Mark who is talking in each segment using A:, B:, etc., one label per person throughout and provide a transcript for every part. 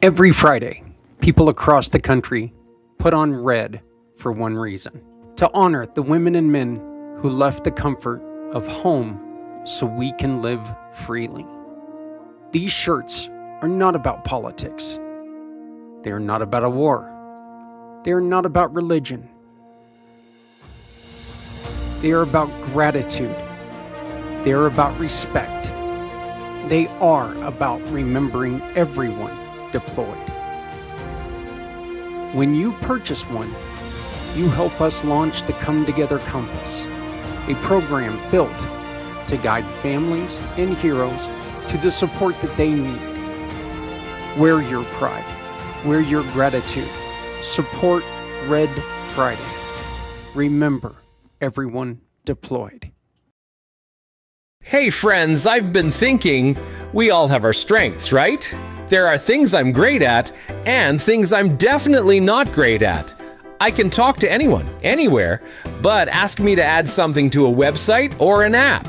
A: Every Friday, people across the country put on red for one reason: to honor the women and men who left the comfort of home so we can live freely. These shirts are not about politics. They are not about a war. They are not about religion. They are about gratitude. They are about respect. They are about remembering everyone deployed. When you purchase one, you help us launch the Come Together Compass, a program built to guide families and heroes to the support that they need. Wear your pride, wear your gratitude, support Red Friday. Remember everyone deployed.
B: Hey friends, I've been thinking we all have our strengths, right? There are things I'm great at and things I'm definitely not great at. I can talk to anyone, anywhere, but ask me to add something to a website or an app.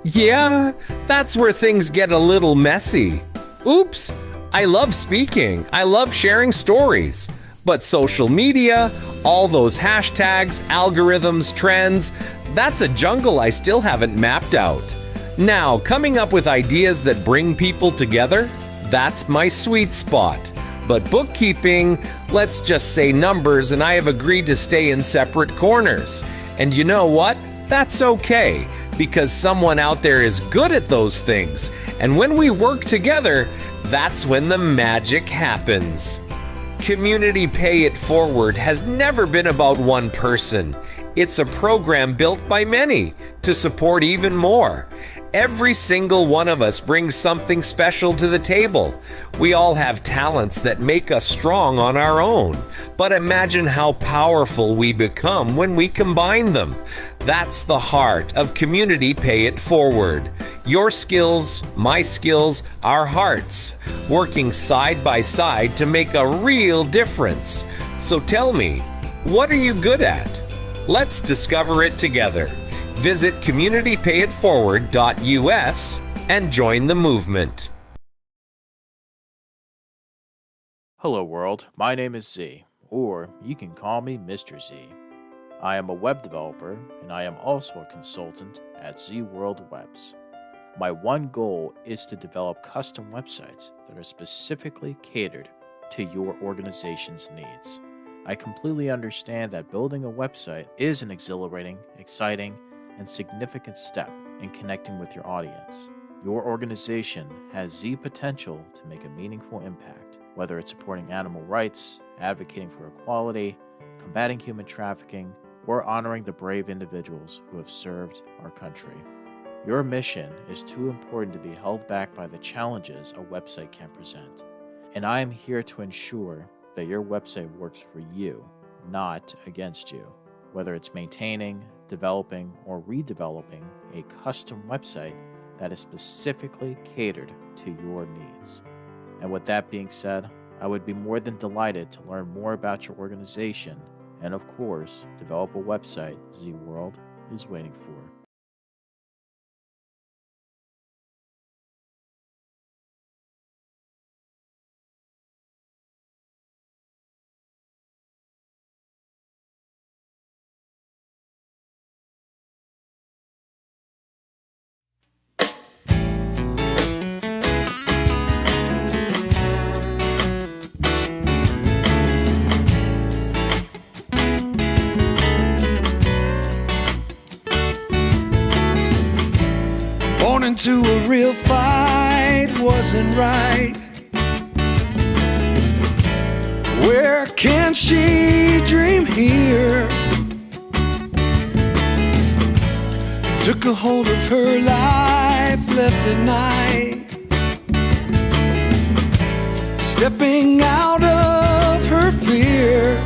B: Yeah, that's where things get a little messy. Oops, I love speaking, I love sharing stories. But social media, all those hashtags, algorithms, trends, that's a jungle I still haven't mapped out. Now, coming up with ideas that bring people together, that's my sweet spot. But bookkeeping, let's just say numbers, and I have agreed to stay in separate corners. And you know what? That's okay, because someone out there is good at those things. And when we work together, that's when the magic happens. Community Pay It Forward has never been about one person. It's a program built by many to support even more. Every single one of us brings something special to the table. We all have talents that make us strong on our own. But imagine how powerful we become when we combine them. That's the heart of Community Pay It Forward. Your skills, my skills, our hearts, working side by side to make a real difference. So tell me, what are you good at? Let's discover it together. Visit communitypayitforward.us and join the movement.
C: Hello world, my name is Z, or you can call me Mr. Z. I am a web developer and I am also a consultant at Z World Webs. My one goal is to develop custom websites that are specifically catered to your organization's needs. I completely understand that building a website is an exhilarating, exciting, and significant step in connecting with your audience. Your organization has Z potential to make a meaningful impact, whether it's supporting animal rights, advocating for equality, combating human trafficking, or honoring the brave individuals who have served our country. Your mission is too important to be held back by the challenges a website can present. And I am here to ensure that your website works for you, not against you. Whether it's maintaining, developing, or redeveloping a custom website that is specifically catered to your needs. And with that being said, I would be more than delighted to learn more about your organization and, of course, develop a website Z World is waiting for.
D: Born into a real fight wasn't right. Where can she dream here? Took a hold of her life, left at night, stepping out of her fear.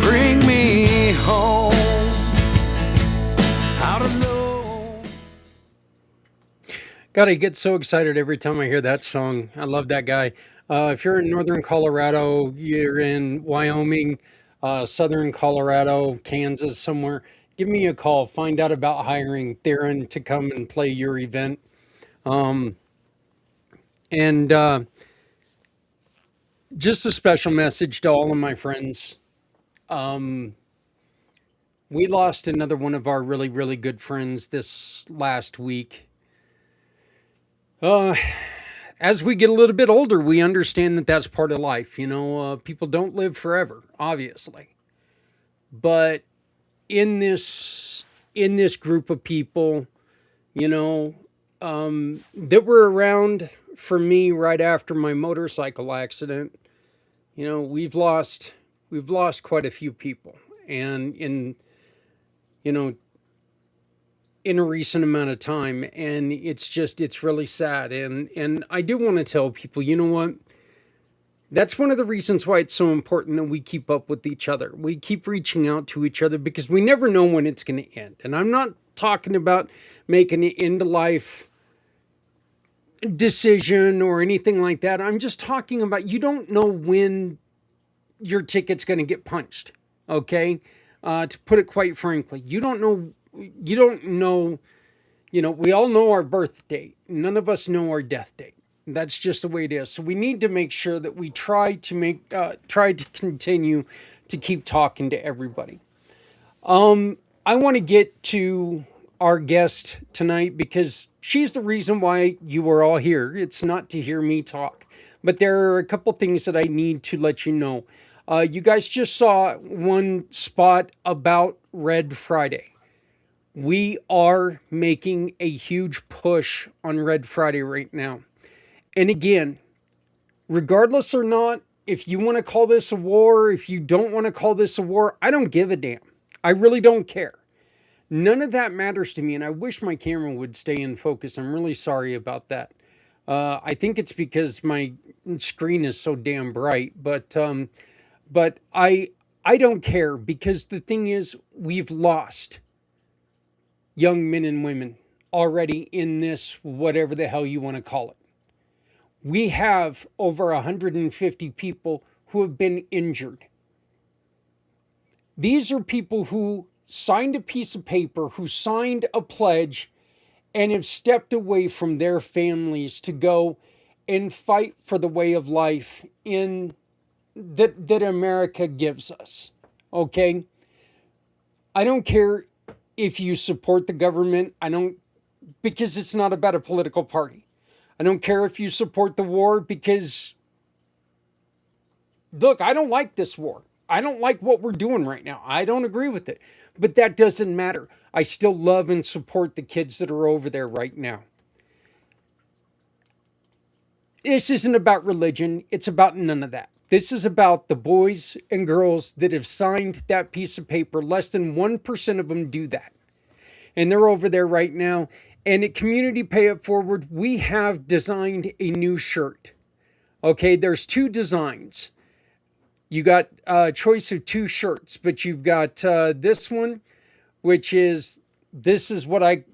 D: Bring me home, out alone.
A: God, I get so excited every time I hear that song. I love that guy. If you're in northern Colorado, you're in Wyoming, southern Colorado, Kansas, somewhere, give me a call. Find out about hiring Theron to come and play your event. And Just a special message to all of my friends. Um, we lost another one of our really, really good friends this last week. Uh, as we get a little bit older, we understand that that's part of life. People don't live forever, obviously. But in this group of people, you know, that were around for me right after my motorcycle accident, we've lost quite a few people, and you know in a recent amount of time, and it's really sad. And I do want to tell people, you know what? That's one of the reasons why it's so important that we keep up with each other. We keep reaching out to each other because we never know when it's going to end. And I'm not talking about making an end of life decision or anything like that. I'm just talking about you don't know when your ticket's going to get punched. Okay, to put it quite frankly, you don't know. You don't know. We all know our birth date. None of us know our death date. That's just the way it is. So we need to make sure that we try to continue to keep talking to everybody. I want to get to our guest tonight because she's the reason why you are all here. It's not to hear me talk, but there are a couple things that I need to let you know. You guys just saw one spot about Red Friday. We are making a huge push on Red Friday right now. And again, regardless or not, if you want to call this a war, if you don't want to call this a war, I don't give a damn. I really don't care. None of that matters to me, and I wish my camera would stay in focus. I'm really sorry about that. I think it's because my screen is so damn bright, but I don't care, because the thing is, we've lost young men and women already in this, whatever the hell you want to call it. We have over 150 people who have been injured. These are people who signed a piece of paper, who signed a pledge, and have stepped away from their families to go and fight for the way of life that America gives us. Okay? I don't care if you support the government. Because it's not about a political party. I don't care if you support the war, because, look, I don't like this war. I don't like what we're doing right now. I don't agree with it. But that doesn't matter. I still love and support the kids that are over there right now. This isn't about religion. It's about none of that. This is about the boys and girls that have signed that piece of paper. Less than 1% of them do that. And they're over there right now. And at Community Pay It Forward, we have designed a new shirt. Okay, there's two designs. You got a choice of two shirts, but you've got this one, this is what I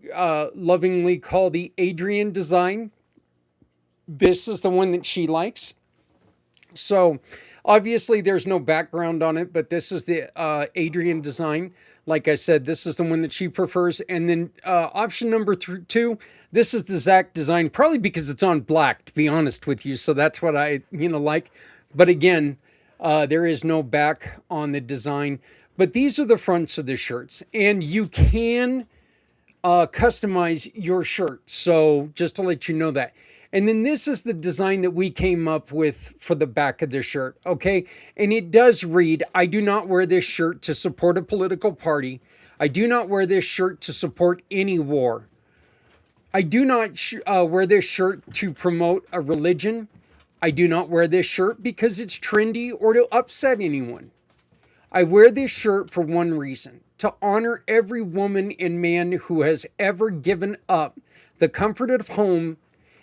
A: lovingly call the Adrienne design. This is the one that she likes. So obviously there's no background on it, but this is the Adrienne design. Like I said, this is the one that she prefers. And then option number 2, this is the Zach design, probably because it's on black, to be honest with you. So that's what I like. But again, there is no back on the design. But these are the fronts of the shirts. And you can customize your shirt. So just to let you know that. And then this is the design that we came up with for the back of the shirt, okay? And it does read, I do not wear this shirt to support a political party. I do not wear this shirt to support any war. I do not wear this shirt to promote a religion. I do not wear this shirt because it's trendy or to upset anyone. I wear this shirt for one reason, to honor every woman and man who has ever given up the comfort of home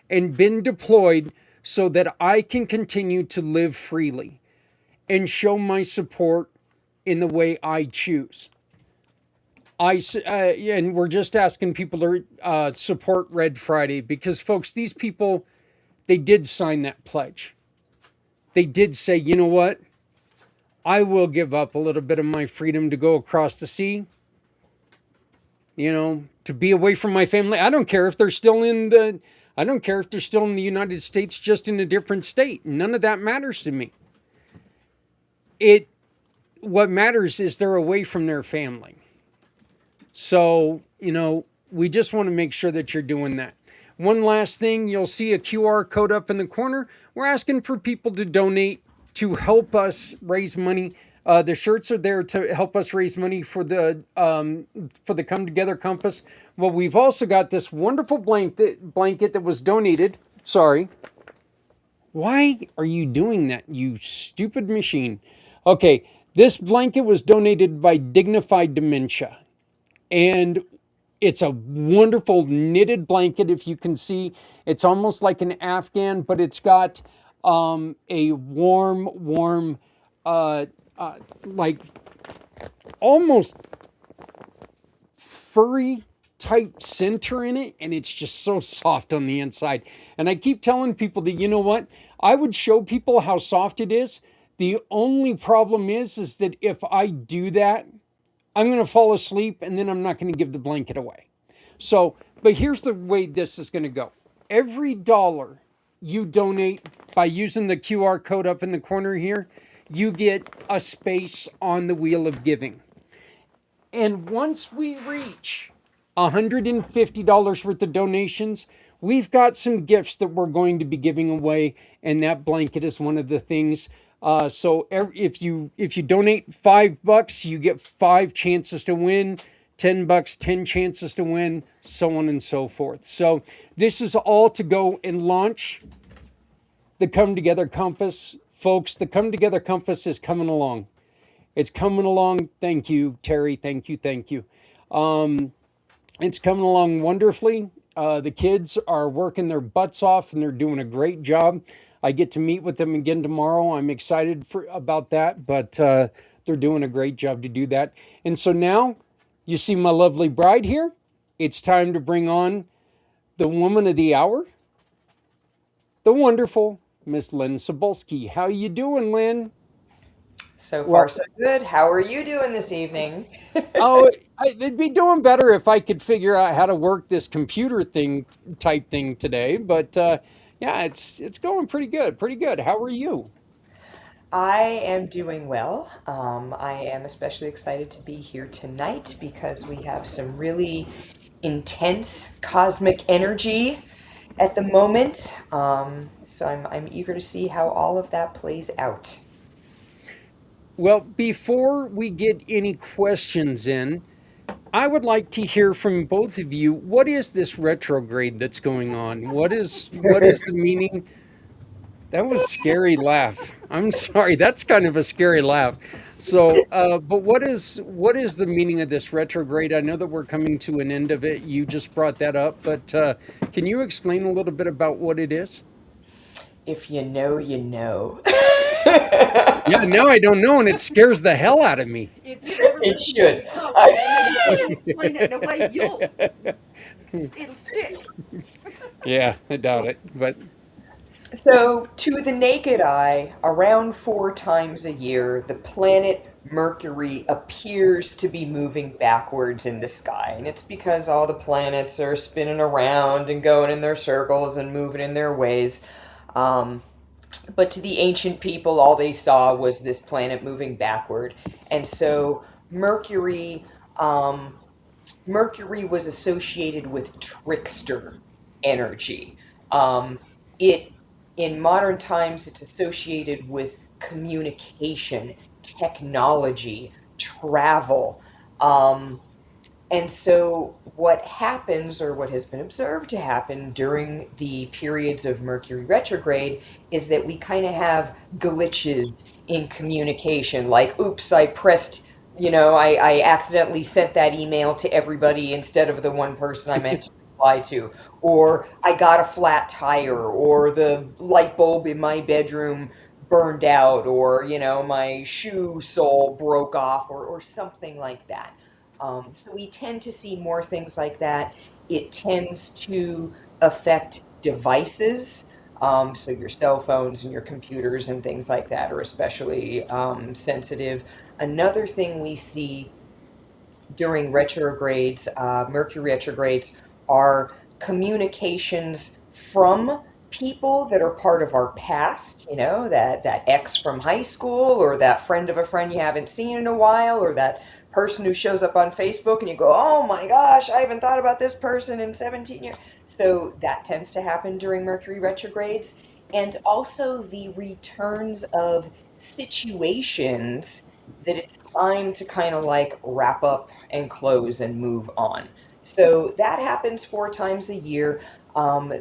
A: and been deployed so that I can continue to live freely and show my support in the way I choose. And we're just asking people to support Red Friday because, folks, these people, they did sign that pledge. They did say, you know what? I will give up a little bit of my freedom to go across the sea, to be away from my family. I don't care if they're still in the United States, just in a different state. None of that matters to me. it what matters is they're away from their family. So, we just want to make sure that you're doing that. One last thing, you'll see a QR code up in the corner. We're asking for people to donate to help us raise money. The shirts are there to help us raise money for the Come Together Compass. Well, we've also got this wonderful blanket that was donated. Sorry. Why are you doing that, you stupid machine? Okay, this blanket was donated by Dignified Dementia. And it's a wonderful knitted blanket. If you can see, it's almost like an Afghan, but it's got a warm, like almost furry type center in it, and it's just so soft on the inside. And I keep telling people that, you know what, I would show people how soft it is. The only problem is that if I do that, I'm going to fall asleep, and then I'm not going to give the blanket away. So, but here's the way this is going to go. Every dollar you donate by using the QR code up in the corner here, you get a space on the wheel of giving. And once we reach $150 worth of donations, we've got some gifts that we're going to be giving away, and that blanket is one of the things. So if you donate $5, you get 5 chances to win. $10, 10 chances to win, so on and so forth. So this is all to go and launch the Come Together Compass. Folks, the Come Together Compass is coming along. It's coming along. Thank you, Terry. Thank you. It's coming along wonderfully. The kids are working their butts off, and they're doing a great job. I get to meet with them again tomorrow. I'm excited about that, but they're doing a great job to do that. And so now, you see my lovely bride here. It's time to bring on the woman of the hour, the wonderful Miss Lynn Sabulski. How you doing, Lynn?
E: So far, so good. How are you doing this evening?
A: I'd be doing better if I could figure out how to work this computer type thing today. But yeah, it's going pretty good. Pretty good. How are you?
E: I am doing well. I am especially excited to be here tonight because we have some really intense cosmic energy at the moment. So I'm eager to see how all of that plays out.
A: Well, before we get any questions in, I would like to hear from both of you. What is this retrograde that's going on? What is the meaning? That was a scary laugh. I'm sorry. That's kind of a scary laugh. So, but what is the meaning of this retrograde? I know that we're coming to an end of it. You just brought that up, but can you explain a little bit about what it is?
E: If you know, you know.
A: Yeah, now I don't know, and it scares the hell out of me.
E: It should.
F: Explain it in a way it'll stick.
A: Yeah, I doubt it, but
E: So, to the naked eye, around 4 times a year, the planet Mercury appears to be moving backwards in the sky. And it's because all the planets are spinning around and going in their circles and moving in their ways. But to the ancient people, all they saw was this planet moving backward. And so Mercury was associated with trickster energy. In modern times, it's associated with communication, technology, travel. And so what happens, or what has been observed to happen during the periods of Mercury retrograde, is that we kind of have glitches in communication. Like, oops, I pressed, I accidentally sent that email to everybody instead of the one person I meant to reply to. Or I got a flat tire, or the light bulb in my bedroom burned out, or, my shoe sole broke off, or something like that. So we tend to see more things like that. It tends to affect devices. So your cell phones and your computers and things like that are especially sensitive. Another thing we see during retrogrades, Mercury retrogrades, are communications from people that are part of our past, that ex from high school, or that friend of a friend you haven't seen in a while, or that person who shows up on Facebook and you go, oh my gosh, I haven't thought about this person in 17 years. So that tends to happen during Mercury retrogrades. And also the returns of situations that it's time to kind of like wrap up and close and move on. So that happens 4 times a year.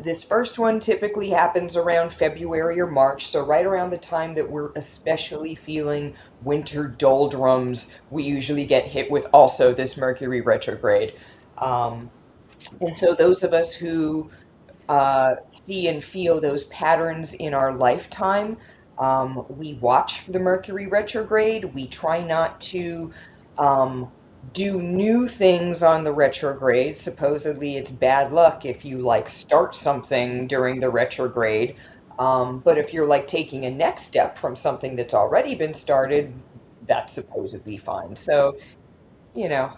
E: This first one typically happens around February or March, so right around the time that we're especially feeling winter doldrums, we usually get hit with also this Mercury retrograde. Um, and so those of us who see and feel those patterns in our lifetime, we watch the Mercury retrograde. We try not to um, do new things on the retrograde. Supposedly, it's bad luck if you like start something during the retrograde. But if you're like taking a next step from something that's already been started, that's supposedly fine. So,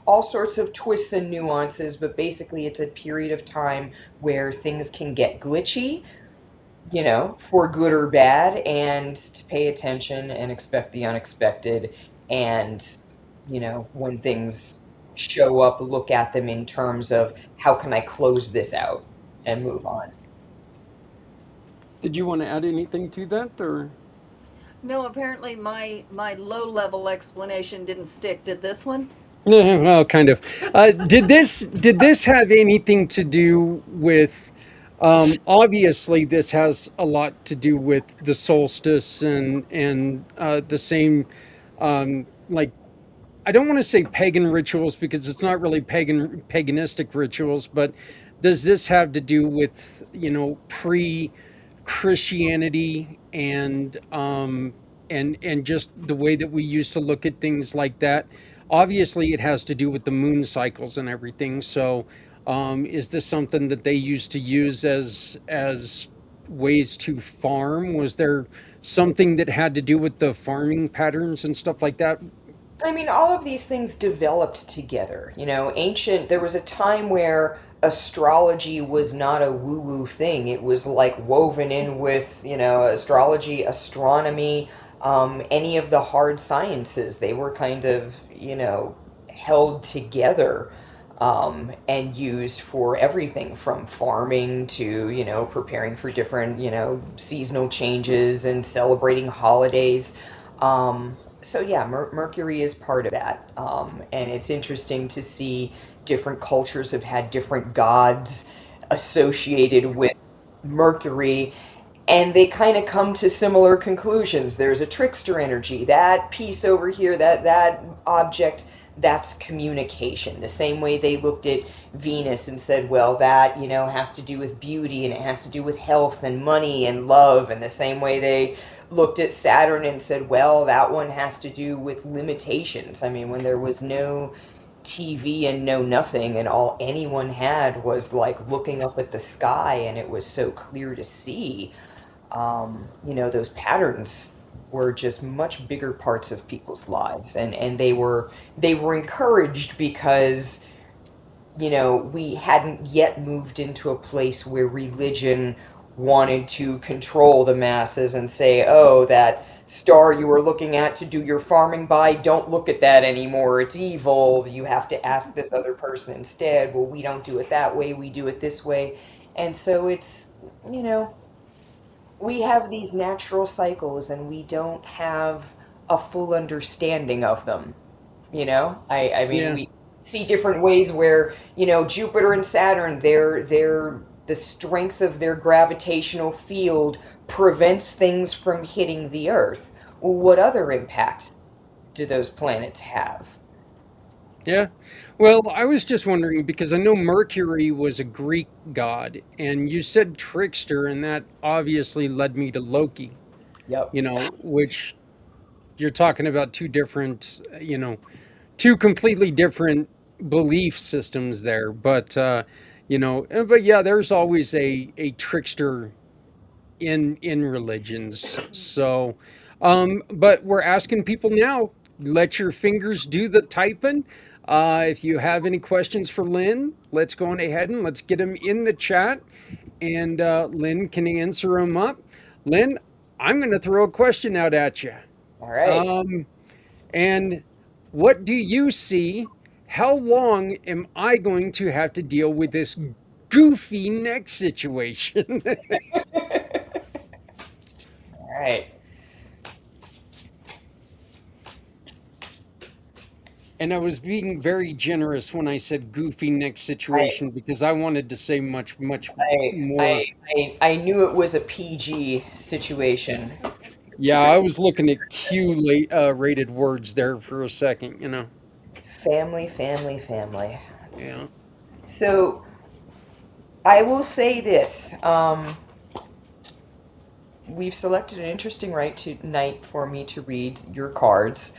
E: all sorts of twists and nuances, but basically, it's a period of time where things can get glitchy, for good or bad, and to pay attention and expect the unexpected. And, when things show up, look at them in terms of how can I close this out and move on.
A: Did you want to add anything to that, or?
F: No, apparently my low level explanation didn't stick. Did this one?
A: Yeah, well, kind of. Did this have anything to do with? Obviously, this has a lot to do with the solstice and the same, like, I don't want to say pagan rituals because it's not really paganistic rituals, but does this have to do with pre Christianity and just the way that we used to look at things like that? Obviously, it has to do with the moon cycles and everything. So, is this something that they used to use as ways to farm? Was there something that had to do with the farming patterns and stuff like that?
E: I mean, all of these things developed together. There was a time where astrology was not a woo woo thing. It was like woven in with, astrology, astronomy, any of the hard sciences. They were kind of, held together and used for everything from farming to, preparing for different, seasonal changes and celebrating holidays. So yeah, Mercury is part of that, and it's interesting to see different cultures have had different gods associated with Mercury, and they kind of come to similar conclusions. There's a trickster energy. That piece over here, that object, that's communication. The same way they looked at Venus and said, well, that, has to do with beauty and it has to do with health and money and love. And the same way they looked at Saturn and said, well, that one has to do with limitations. I mean, when there was no TV and no nothing, and all anyone had was like looking up at the sky, and it was so clear to see, those patterns were just much bigger parts of people's lives, and they were encouraged because we hadn't yet moved into a place where religion wanted to control the masses and say, oh, that star you were looking at to do your farming by, don't look at that anymore, it's evil, you have to ask this other person instead. Well, we don't do it that way, we do it this way. And so it's, we have these natural cycles and we don't have a full understanding of them. I mean,
A: Yeah.
E: we see different ways where, Jupiter and Saturn, they're the strength of their gravitational field prevents things from hitting the Earth. Well, what other impacts do those planets have?
A: Yeah. Well, I was just wondering because I know Mercury was a Greek god, and you said trickster, and that obviously led me to Loki,
E: Yep.
A: which you're talking about two different, two completely different belief systems there. But yeah, there's always a trickster in religions. So, but we're asking people now, let your fingers do the typing. If you have any questions for Lynn, let's go on ahead and let's get them in the chat. and Lynn can answer them up. Lynn, I'm going to throw a question out at you.
E: All right.
A: And what do you see? How long am I going to have to deal with this goofy neck situation?
E: All right.
A: And I was being very generous when I said goofy neck situation because I wanted to say much
E: I,
A: more.
E: I, I knew it was a PG situation.
A: Yeah, I was looking at rated words there for a second, you know.
E: Family, family, family. Let's see.
A: Yeah.
E: So I will say this. We've selected an interesting night for me to read your cards,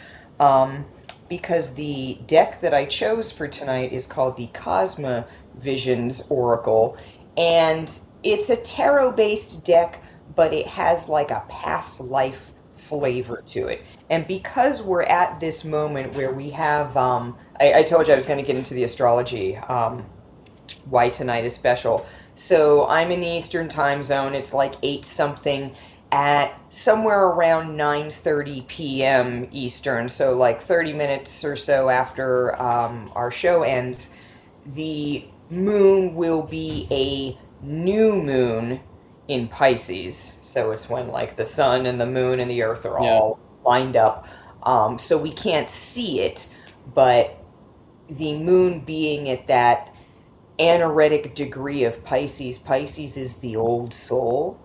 E: because the deck that I chose for tonight is called the Cosma Visions Oracle, and it's a tarot-based deck, but it has like a past life flavor to it. And because we're at this moment where we have, I told you I was going to get into the astrology, why tonight is special. So I'm in the Eastern time zone. It's like 8 something at somewhere around 9:30 p.m. Eastern. So like 30 minutes or so after our show ends, the moon will be a new moon in Pisces. So it's when like the sun and the moon and the earth are all lined up. So we can't see it, but the moon being at that anaretic degree of Pisces. Pisces is the old soul.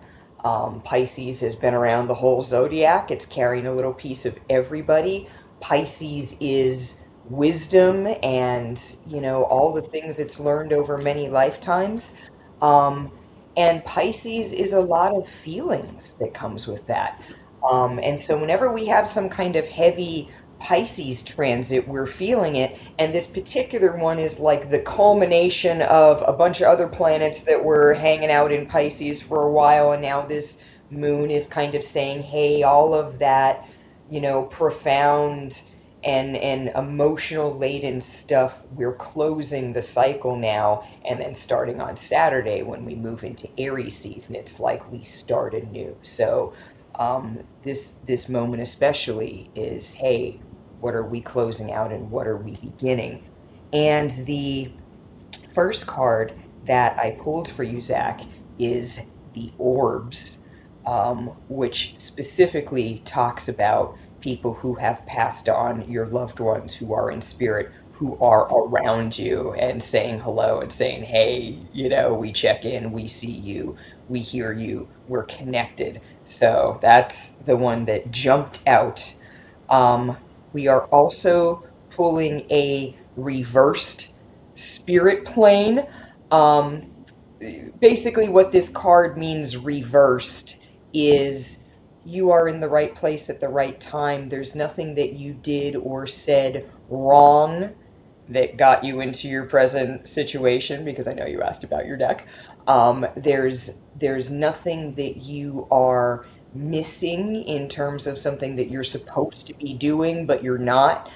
E: Pisces has been around the whole zodiac. It's carrying a little piece of everybody. Pisces is wisdom and, you know, all the things it's learned over many lifetimes. And Pisces is a lot of feelings that comes with that. And so whenever we have some kind of heavy Pisces transit, we're feeling it. And this particular one is like the culmination of a bunch of other planets that were hanging out in Pisces for a while. And now this moon is kind of saying, hey, all of that, you know, profound and emotional laden stuff, we're closing the cycle now. And then starting on Saturday when we move into Aries season, it's like we start anew. So this moment especially is, hey, what are we closing out and what are we beginning? And the first card that I pulled for you, Zach, is the Orbs, which specifically talks about people who have passed on, your loved ones who are in spirit, who are around you and saying hello and saying, hey, you know, we check in, we see you, we hear you, we're connected. So that's the one that jumped out. We are also pulling a reversed spirit plane. Basically, what this card means, reversed, is you are in the right place at the right time. There's nothing that you did or said wrong that got you into your present situation, because I know you asked about your deck. There's nothing that you are missing in terms of something that you're supposed to be doing, but you're not.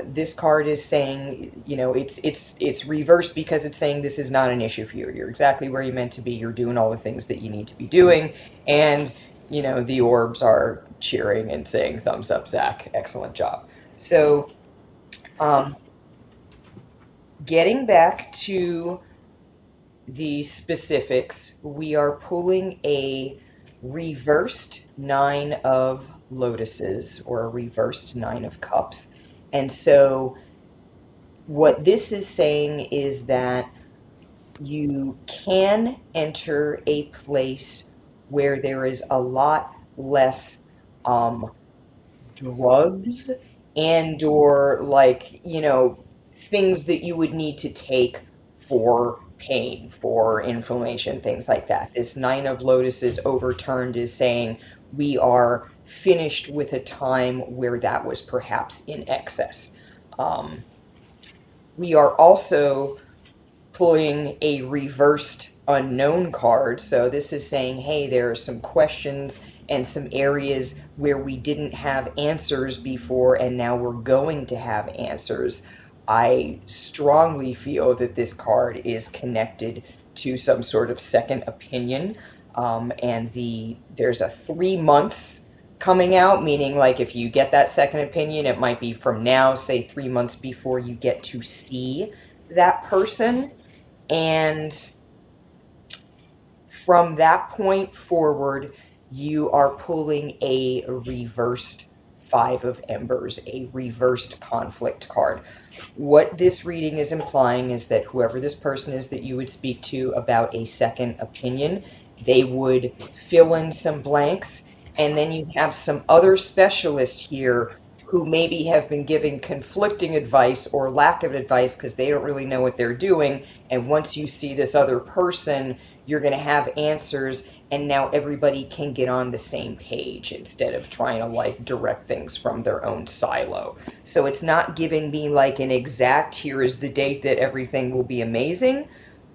E: This card is saying, you know, it's reversed because it's saying this is not an issue for you. You're exactly where you're meant to be. You're doing all the things that you need to be doing. And, you know, the orbs are cheering and saying, thumbs up, Zach. Excellent job. So, getting back to the specifics, we are pulling a reversed 9 of lotuses or a reversed 9 of cups. And so what this is saying is that you can enter a place where there is a lot less drugs and or, like, you know, things that you would need to take for pain, for inflammation, things like that. This 9 of lotuses overturned is saying we are finished with a time where that was perhaps in excess. We are also pulling a reversed unknown card. So this is saying, hey, there are some questions and some areas where we didn't have answers before, and now we're going to have answers. I strongly feel that this card is connected to some sort of second opinion. And there's a 3 months coming out, meaning like if you get that second opinion, it might be from now, say 3 months before you get to see that person. And from that point forward, you are pulling a reversed Five of Embers, a reversed conflict card. What this reading is implying is that whoever this person is that you would speak to about a second opinion, they would fill in some blanks, and then you have some other specialists here who maybe have been giving conflicting advice or lack of advice because they don't really know what they're doing. And once you see this other person, you're going to have answers, and now everybody can get on the same page instead of trying to like direct things from their own silo. So it's not giving me like an exact, here is the date that everything will be amazing,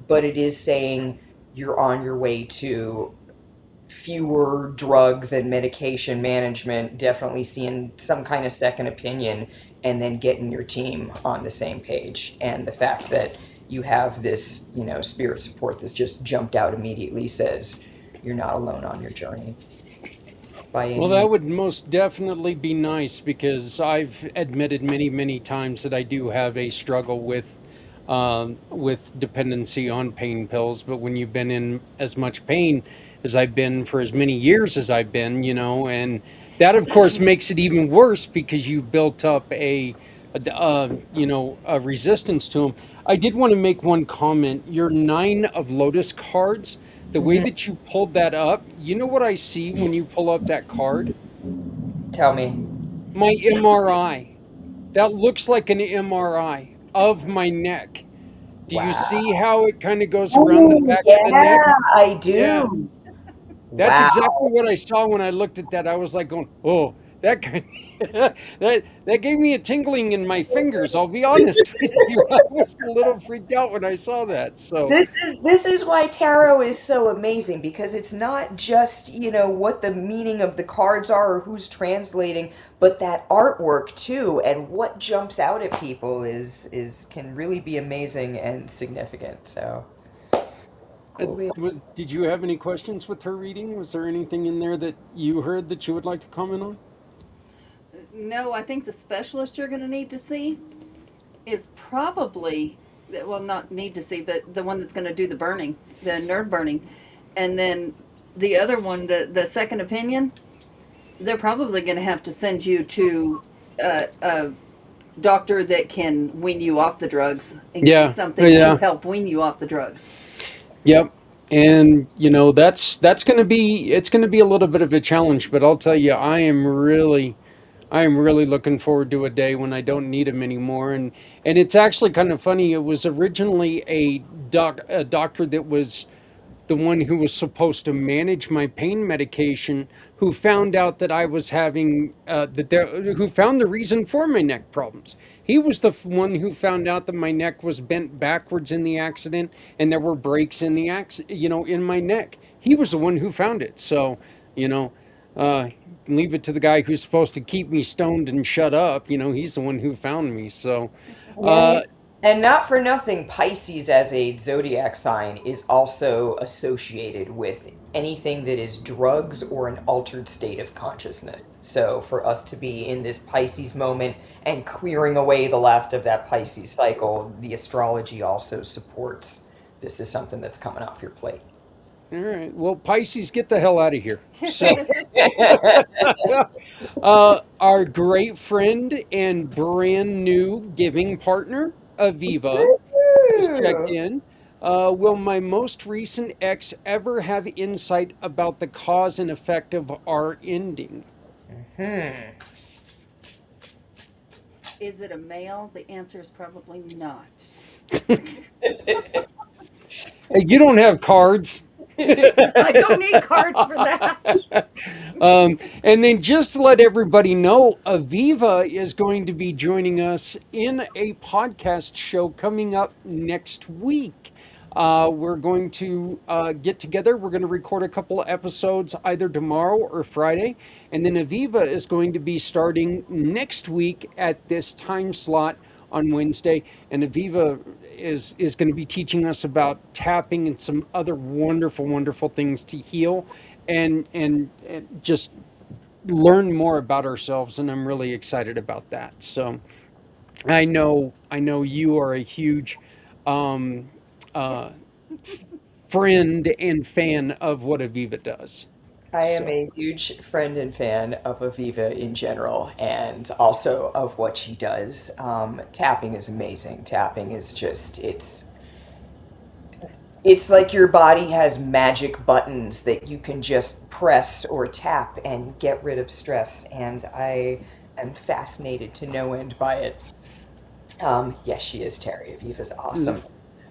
E: but it is saying you're on your way to fewer drugs and medication management, definitely seeing some kind of second opinion, and then getting your team on the same page. And the fact that you have this, spirit support that's just jumped out immediately says you're not alone on your journey.
A: Well, that would most definitely be nice, because I've admitted many, many times that I do have a struggle with dependency on pain pills. But when you've been in as much pain as I've been for as many years as I've been, and that of course makes it even worse because you built up a resistance to them. I did want to make one comment. Your 9 of Lotus cards, the way that you pulled that up, you know what I see when you pull up that card?
E: Tell me.
A: My MRI. That looks like an MRI of my neck. Do you see how it kind of goes around the back of the neck?
E: Yeah, I do.
A: Yeah. That's exactly what I saw when I looked at that. I was like going, oh, that kind that gave me a tingling in my fingers. I'll be honest with you. I was a little freaked out when I saw that. So
E: this is why tarot is so amazing, because it's not just, what the meaning of the cards are or who's translating, but that artwork too, and what jumps out at people can really be amazing and significant. So
A: did you have any questions with her reading? Was there anything in there that you heard that you would like to comment on?
F: No, I think the specialist you're going to need to see is probably, well, not need to see, but the one that's going to do the burning, the nerve burning. And then the other one, the second opinion, they're probably going to have to send you to a doctor that can wean you off the drugs and give you something to help wean you off the drugs.
A: Yep. And that's going to be, it's going to be a little bit of a challenge, but I'll tell you, I am really looking forward to a day when I don't need them anymore. And it's actually kind of funny. It was originally a doctor that was the one who was supposed to manage my pain medication, who found out that I was having, who found the reason for my neck problems. He was the one who found out that my neck was bent backwards in the accident and there were breaks in the in my neck. He was the one who found it. So, leave it to the guy who's supposed to keep me stoned and shut up. He's the one who found me. So,
E: and not for nothing, Pisces as a zodiac sign is also associated with anything that is drugs or an altered state of consciousness. So for us to be in this Pisces moment and clearing away the last of that Pisces cycle, the astrology also supports this is something that's coming off your plate.
A: All right. Well, Pisces, get the hell out of here. So, our great friend and brand new giving partner, Aviva, has checked in. Will my most recent ex ever have insight about the cause and effect of our ending?
F: Is it a male? The answer is probably not.
A: Hey, you don't have cards.
F: I don't need cards for that.
A: And then just to let everybody know, Aviva is going to be joining us in a podcast show coming up next week. We're going to get together. We're going to record a couple of episodes either tomorrow or Friday. And then Aviva is going to be starting next week at this time slot on Wednesday. And Aviva is going to be teaching us about tapping and some other wonderful things to heal and just learn more about ourselves, and I'm really excited about that. So I know you are a huge um, uh, friend and fan of what Aviva does.
E: I am
A: So
E: a huge friend and fan of Aviva in general, and also of what she does. Tapping is amazing. Tapping is just, it's like your body has magic buttons that you can just press or tap and get rid of stress, and I am fascinated to no end by it. Yes, she is, Terry. Aviva's awesome.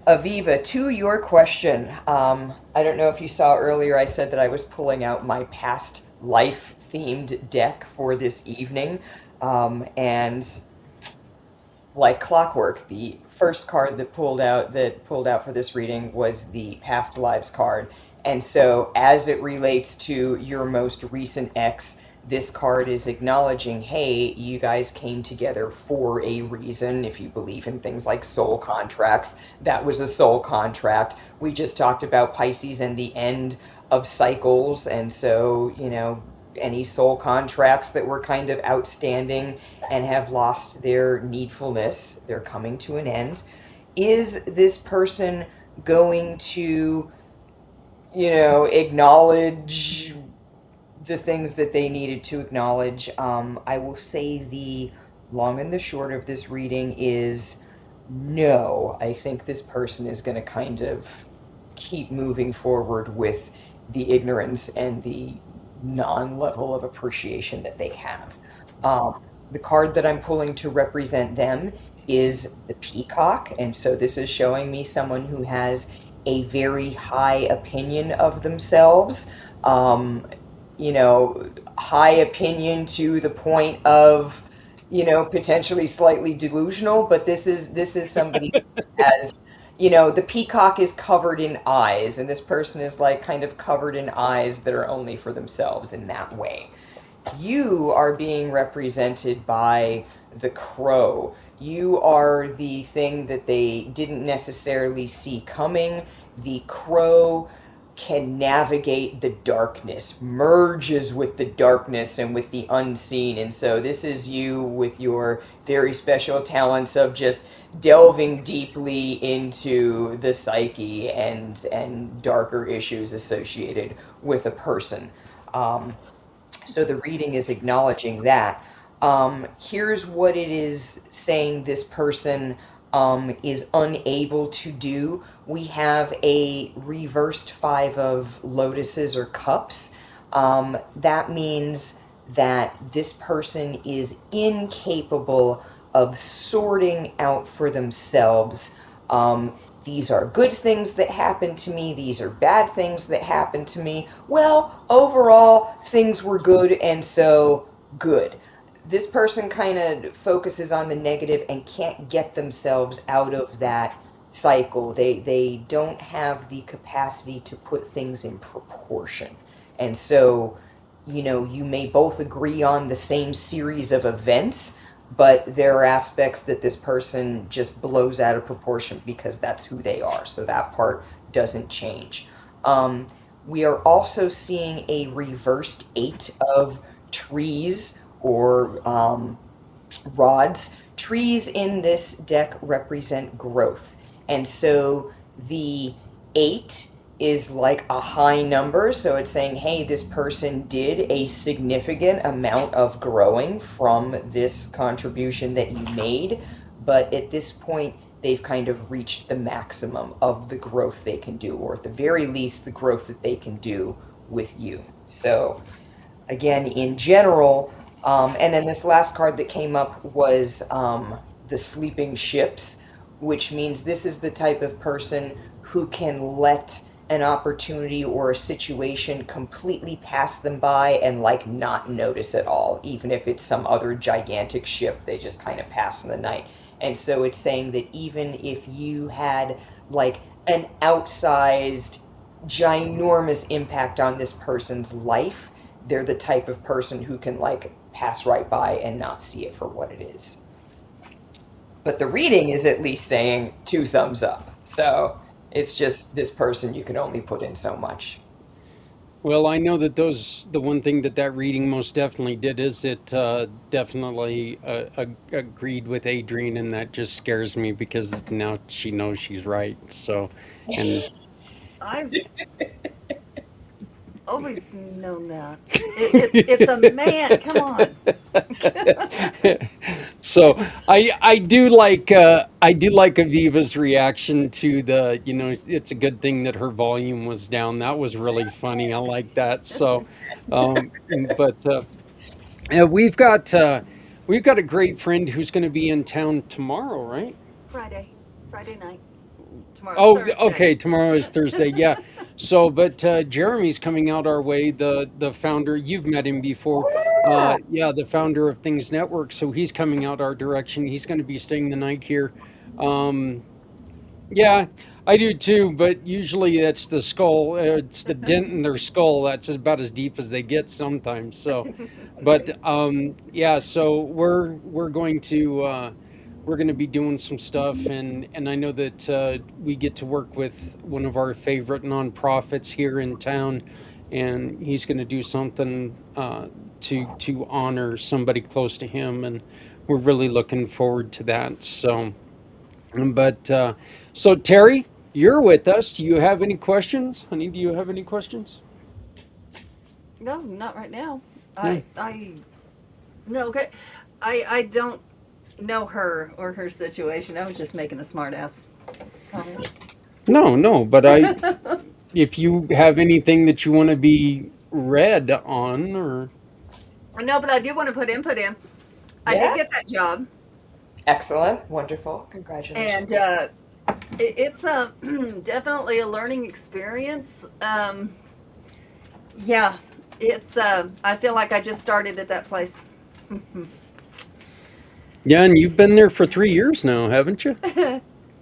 E: Aviva, to your question, I don't know if you saw earlier, I said that I was pulling out my past life themed deck for this evening. And like clockwork, the first card that pulled out for this reading was the past lives card. And so as it relates to your most recent ex, this card is acknowledging, hey, you guys came together for a reason. If you believe in things like soul contracts, that was a soul contract. We just talked about Pisces and the end of cycles. And so, any soul contracts that were kind of outstanding and have lost their needfulness, they're coming to an end. Is this person going to, acknowledge the things that they needed to acknowledge? I will say the long and the short of this reading is no. I think this person is going to kind of keep moving forward with the ignorance and the non-level of appreciation that they have. The card that I'm pulling to represent them is the peacock, and so this is showing me someone who has a very high opinion of themselves. High opinion to the point of, potentially slightly delusional, but this is somebody who has, the peacock is covered in eyes, and this person is like kind of covered in eyes that are only for themselves in that way. You are being represented by the crow. You are the thing that they didn't necessarily see coming. The crow can navigate the darkness, merges with the darkness and with the unseen. And so this is you with your very special talents of just delving deeply into the psyche and darker issues associated with a person. So the reading is acknowledging that. Here's what it is saying this person is unable to do. We have a reversed five of lotuses or cups. That means that this person is incapable of sorting out for themselves. These are good things that happen to me. These are bad things that happen to me. Well, overall, things were good, and so good. This person kind of focuses on the negative and can't get themselves out of that cycle. They don't have the capacity to put things in proportion. And so, you may both agree on the same series of events, but there are aspects that this person just blows out of proportion because that's who they are. So that part doesn't change. We are also seeing a reversed 8 of trees or rods. Trees in this deck represent growth. And so the 8 is like a high number. So it's saying, hey, this person did a significant amount of growing from this contribution that you made. But at this point, they've kind of reached the maximum of the growth they can do, or at the very least, the growth that they can do with you. So again, in general, and then this last card that came up was the sleeping ships, which means this is the type of person who can let an opportunity or a situation completely pass them by and like not notice at all. Even if it's some other gigantic ship, they just kind of pass in the night. And so it's saying that even if you had like an outsized, ginormous impact on this person's life, they're the type of person who can like pass right by and not see it for what it is. but the reading is at least saying 2 thumbs up. So it's just this person, you can only put in so much.
A: Well, I know that the one thing that reading most definitely did is it definitely agreed with Adrienne, and that just scares me because now she knows she's right. So, and
F: I've always known that. It's a man. Come on.
A: so I do like Aviva's reaction to the, it's a good thing that her volume was down. That was really funny. I like that. So, um, but yeah, we've got a great friend who's going to be in town tomorrow, right?
F: Friday night. Tomorrow's
A: Oh,
F: Thursday.
A: okay. Tomorrow is Thursday. Yeah. So, but Jeremy's coming out our way. The founder, you've met him before. Yeah, the founder of Things Networks. So he's coming out our direction. He's going to be staying the night here. Um, yeah, I do too. But usually that's the skull. It's the dent in their skull. That's about as deep as they get sometimes. So, but yeah. So we're going to. We're going to be doing some stuff, and I know that we get to work with one of our favorite nonprofits here in town, and he's going to do something to honor somebody close to him, and we're really looking forward to that. So, but so Terry, you're with us. Do you have any questions, honey? Do you have any questions?
F: No, not right now.
A: No.
F: No, okay. I don't know her or her situation. I was just making a smart ass comment.
A: No, but if you have anything that you want to be read on, or
F: No, but I do want to put input in. I
E: Yeah.
F: did get that job,
E: Excellent. Wonderful. Congratulations.
F: and it's a definitely a learning experience. Yeah, it's. I feel like I just started at that place.
A: yeah, and you've been there for 3 years now, haven't you?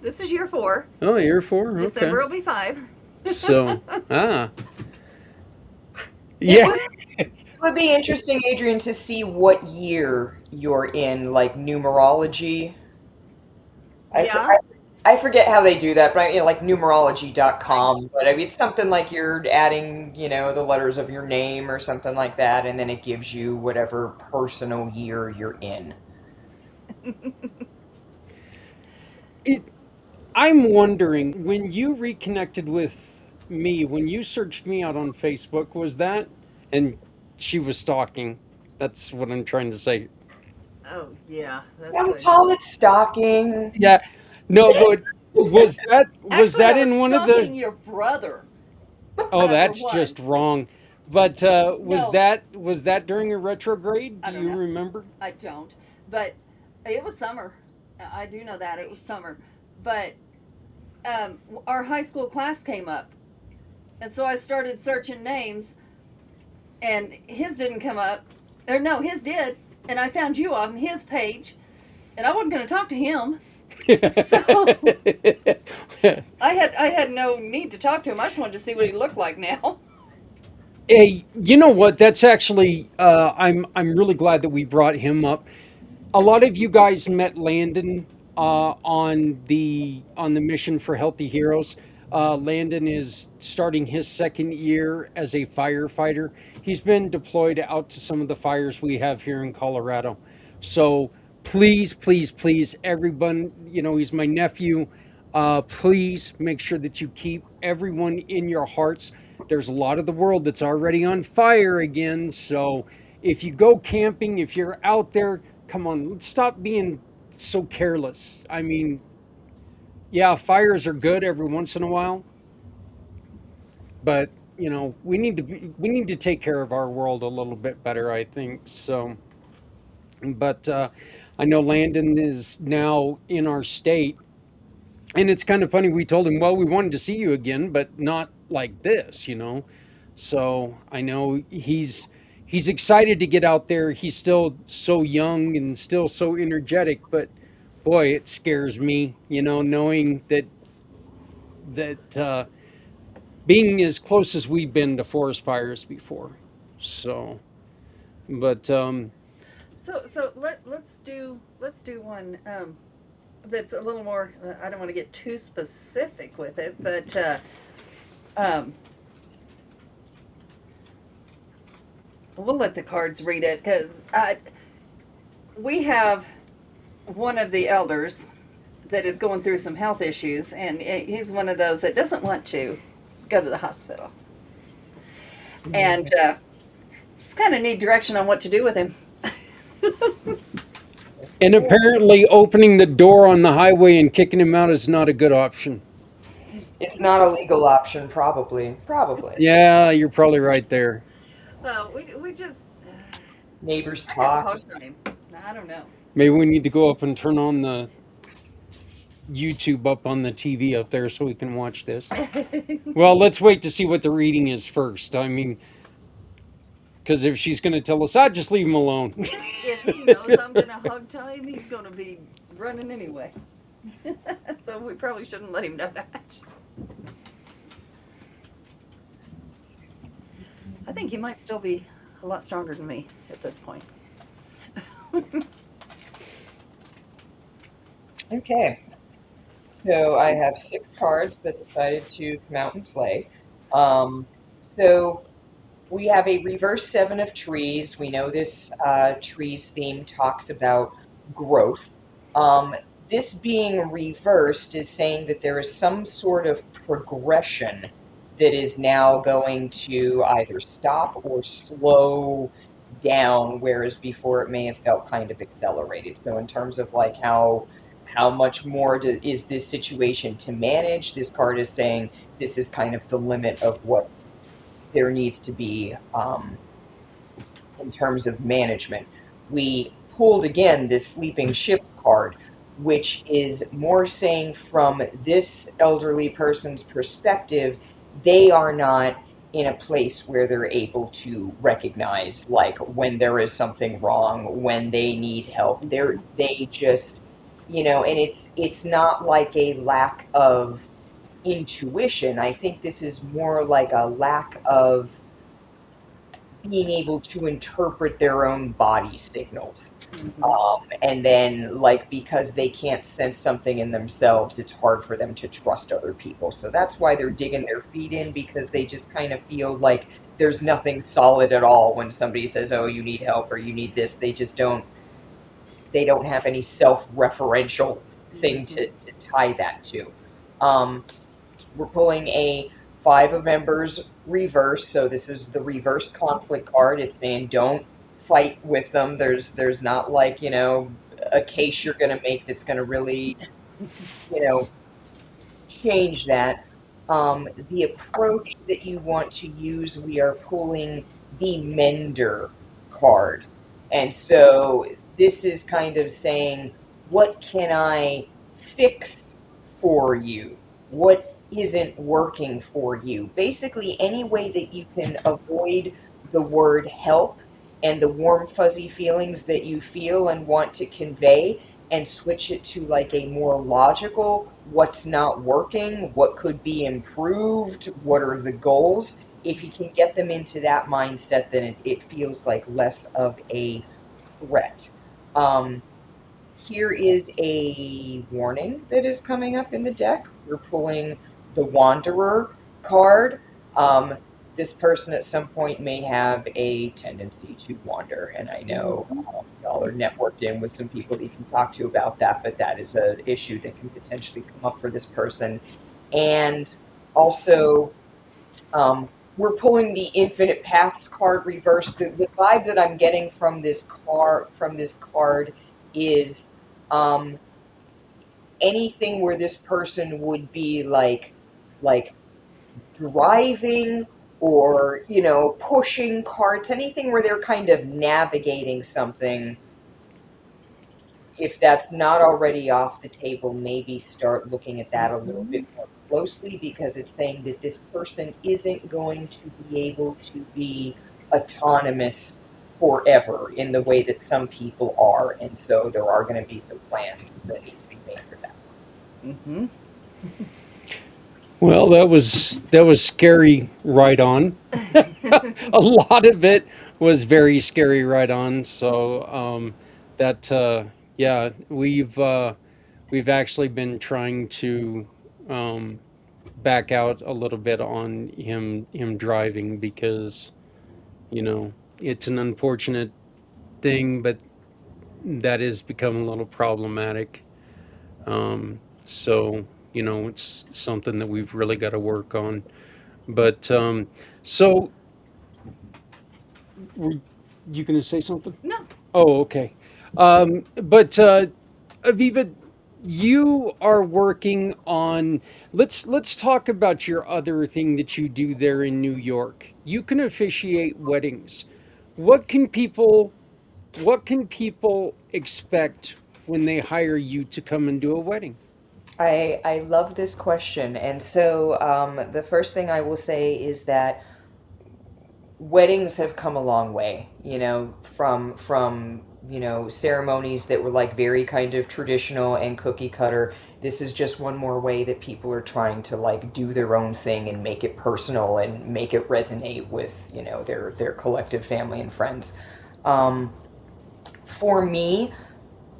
F: This is year 4.
A: Oh, year 4. Okay.
F: December will be 5.
A: So,
E: It
A: yeah,
E: would be interesting, Adrian, to see what year you're in, like numerology.
F: Yeah.
E: I forget how they do that, but like numerology.com. But I mean, it's something like you're adding, the letters of your name or something like that, and then it gives you whatever personal year you're in.
A: I'm wondering, when you reconnected with me, when you searched me out on Facebook, was that, and she was stalking. That's what I'm trying to say.
F: Oh yeah, that's
E: Don't call it stalking.
A: Yeah, no, but was that
F: actually I was
A: in one of
F: stalking
A: the?
F: your brother.
A: Oh,
F: Number
A: that's
F: one.
A: just wrong. But
F: No.
A: was that during a retrograde?
F: I
A: Do
F: don't
A: you
F: know.
A: remember?
F: I don't, but it was summer. I do know that it was summer, but our high school class came up, and so I started searching names, and his didn't come up, or no, his did, and I found you on his page, and I wasn't going to talk to him, so I had no need to talk to him. I just wanted to see what he looked like now.
A: Hey, you know what? That's actually I'm really glad that we brought him up. A lot of you guys met Landon on the mission for Healthy Heroes. Landon is starting his second year as a firefighter. He's been deployed out to some of the fires we have here in Colorado. So please, please, please, everyone, he's my nephew. Please make sure that you keep everyone in your hearts. There's a lot of the world that's already on fire again. So if you go camping, if you're out there, come on, let's stop being so careless. I mean, yeah, fires are good every once in a while, but we need to take care of our world a little bit better, I think. So, but I know Landon is now in our state, and it's kind of funny. We told him, well, we wanted to see you again, but not like this. So I know he's excited to get out there. He's still so young and still so energetic, but boy, it scares me, knowing that being as close as we've been to forest fires before. So, but
F: So let's do one. that's a little more, I don't want to get too specific with it, but we'll let the cards read it, because we have one of the elders that is going through some health issues, and he's one of those that doesn't want to go to the hospital. And just kind of need direction on what to do with him.
A: And apparently opening the door on the highway and kicking him out is not a good option.
E: It's not a legal option, probably.
A: Yeah, you're probably right there.
F: Well, we just
E: Neighbors
F: have
E: talk.
F: hard time. I don't know.
A: Maybe we need to go up and turn on the YouTube up on the TV up there so we can watch this. Well, let's wait to see what the reading is first. I mean, because if she's going to tell us, just leave him alone.
F: If he knows I'm going to hog tie him, he's going to be running anyway. So we probably shouldn't let him know that. I think he might still be a lot stronger than me at this point.
E: Okay. So I have 6 cards that decided to come out and play. So we have a reverse 7 of trees. We know this trees theme talks about growth. This being reversed is saying that there is some sort of progression that is now going to either stop or slow down, whereas before it may have felt kind of accelerated. So in terms of like how much more is this situation to manage, this card is saying this is kind of the limit of what there needs to be in terms of management. We pulled again this Sleeping Ships card, which is more saying from this elderly person's perspective, they are not in a place where they're able to recognize like when there is something wrong, when they need help. They just, and it's not like a lack of intuition. I think this is more like a lack of being able to interpret their own body signals. And then like because they can't sense something in themselves, it's hard for them to trust other people. So that's why they're digging their feet in, because they just kind of feel like there's nothing solid at all when somebody says, oh, you need help or you need this. They don't have any self-referential thing to tie that to. We're pulling a 5 of Embers reverse, so this is the reverse conflict card. It's saying don't fight with them. There's not like, a case you're going to make that's going to really, change that. The approach that you want to use, we are pulling the Mender card. And so this is kind of saying, what can I fix for you? What isn't working for you? Basically, any way that you can avoid the word help and the warm, fuzzy feelings that you feel and want to convey, and switch it to like a more logical, what's not working, what could be improved, what are the goals. If you can get them into that mindset, then it feels like less of a threat. Here is a warning that is coming up in the deck. We're pulling the Wanderer card. This person at some point may have a tendency to wander, and I know y'all are networked in with some people that you can talk to about that, but that is an issue that can potentially come up for this person. And also, we're pulling the Infinite Paths card reversed. The vibe that I'm getting from this card is anything where this person would be like driving or, pushing carts, anything where they're kind of navigating something. If that's not already off the table, maybe start looking at that a little bit more closely, because it's saying that this person isn't going to be able to be autonomous forever in the way that some people are. And so there are going to be some plans that need to be made for that.
F: Mm-hmm.
A: Well, that was scary right on. A lot of it was very scary right on. So we've actually been trying to um, back out a little bit on him driving because you know it's an unfortunate thing, but that has become a little problematic. So it's something that we've really got to work on. But so were you going to say something?
F: No.
A: Oh, okay. But Aviva, you are working on. Let's talk about your other thing that you do there in New York. You can officiate weddings. What can people what can people expect when they hire you to come and do a wedding?
E: I love this question. And so the first thing I will say is that weddings have come a long way, from ceremonies that were like very kind of traditional and cookie cutter. This is just one more way that people are trying to like do their own thing and make it personal and make it resonate with, their collective family and friends. For me,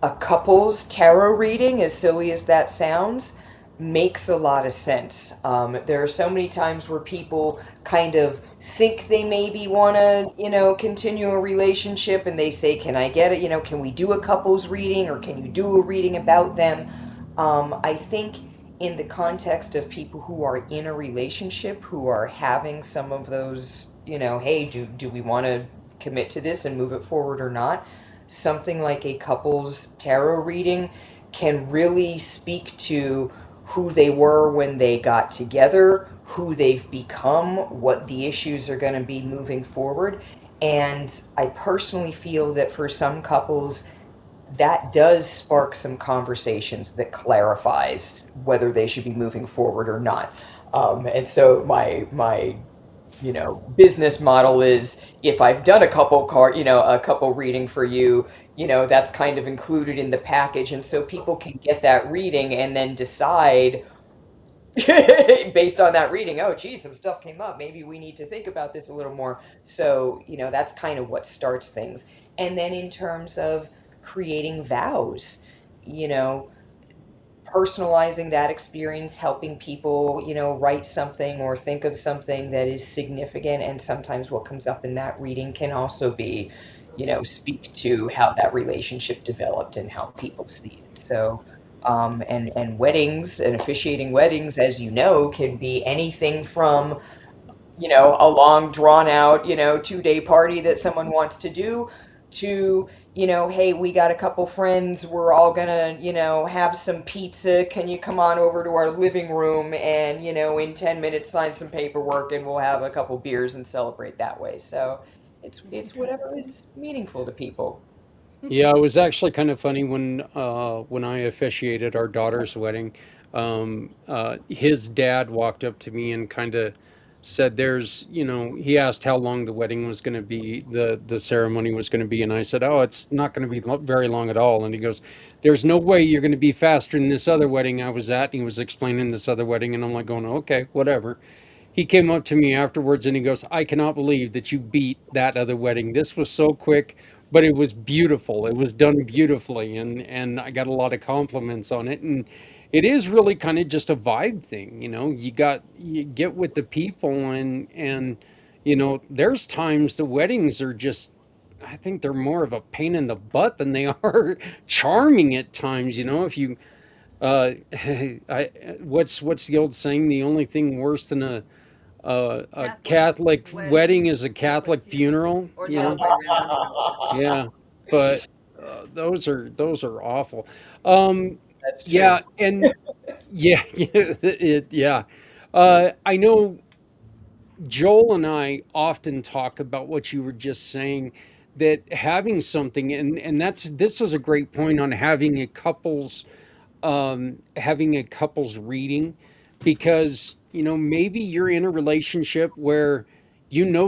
E: a couple's tarot reading, as silly as that sounds, makes a lot of sense. There are so many times where people kind of think they maybe want to, continue a relationship and they say, can I get it? Can we do a couple's reading or can you do a reading about them? I think in the context of people who are in a relationship, who are having some of those, hey, do we want to commit to this and move it forward or not? Something like a couple's tarot reading can really speak to who they were when they got together, who they've become, what the issues are going to be moving forward. And I personally feel that for some couples, that does spark some conversations that clarifies whether they should be moving forward or not. And so my business model is if I've done a couple reading for you, that's kind of included in the package. And so people can get that reading and then decide based on that reading, oh, geez, some stuff came up. Maybe we need to think about this a little more. So, that's kind of what starts things. And then in terms of creating vows, you know, personalizing that experience, helping people, write something or think of something that is significant. And sometimes what comes up in that reading can also be, speak to how that relationship developed and how people see it. So, and weddings and officiating weddings, as you know, can be anything from a long drawn out, 2-day party that someone wants to do to, hey, we got a couple friends, we're all gonna, have some pizza. Can you come on over to our living room and, in 10 minutes sign some paperwork and we'll have a couple beers and celebrate that way. So it's whatever is meaningful to people.
A: Yeah, it was actually kind of funny when I officiated our daughter's wedding. His dad walked up to me and kind of said, he asked how long the wedding was going to be, the ceremony was going to be, and I said, oh, it's not going to be very long at all. And he goes, there's no way you're going to be faster than this other wedding I was at. And he was explaining this other wedding, and I'm like going, okay, whatever. He came up to me afterwards and he goes, I cannot believe that you beat that other wedding. This was so quick, but it was beautiful. It was done beautifully. And I got a lot of compliments on it. And it is really kind of just a vibe thing. You get with the people and, there's times the weddings are just, I think they're more of a pain in the butt than they are charming at times. If you, what's the old saying? The only thing worse than a Catholic wedding is a Catholic funeral.
F: Or delivery room.
A: Yeah, but those are awful. Um,
E: That's true.
A: yeah, and yeah, yeah. I know Joel and I often talk about what you were just saying, that having something, and this is a great point on having a couple's reading, because maybe you're in a relationship where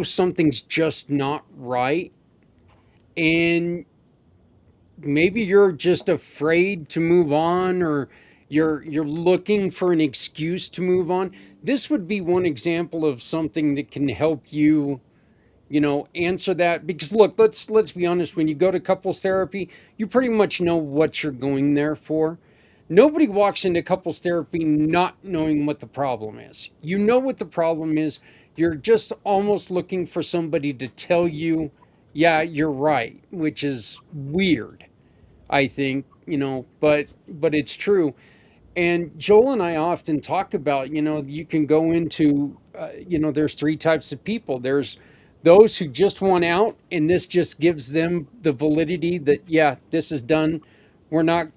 A: something's just not right, and maybe you're just afraid to move on, or you're looking for an excuse to move on. This would be one example of something that can help you, answer that. Because look, let's be honest, when you go to couples therapy, you pretty much know what you're going there for. Nobody walks into couples therapy not knowing what the problem is. You know what the problem is. You're just almost looking for somebody to tell you, yeah, you're right, which is weird, I think, but it's true. And Joel and I often talk about, you can go into, there's three types of people. There's those who just want out, and this just gives them the validity that, yeah, this is done. We're not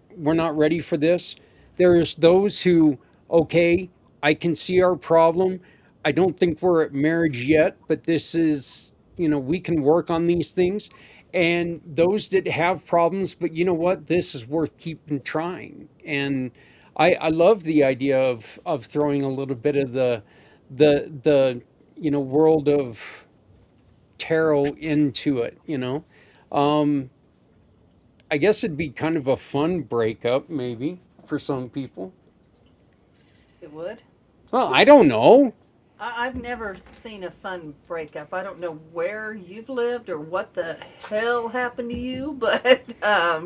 A: ready for this. There's those who, okay, I can see our problem. I don't think we're at marriage yet, but this is, we can work on these things. And those that have problems, but you know what, this is worth keeping trying. And I love the idea of throwing a little bit of the world of tarot into it. Um, I guess it'd be kind of a fun breakup, maybe, for some people.
F: It would.
A: Well, I don't know.
F: I've never seen a fun breakup. I don't know where you've lived or what the hell happened to you, but
E: I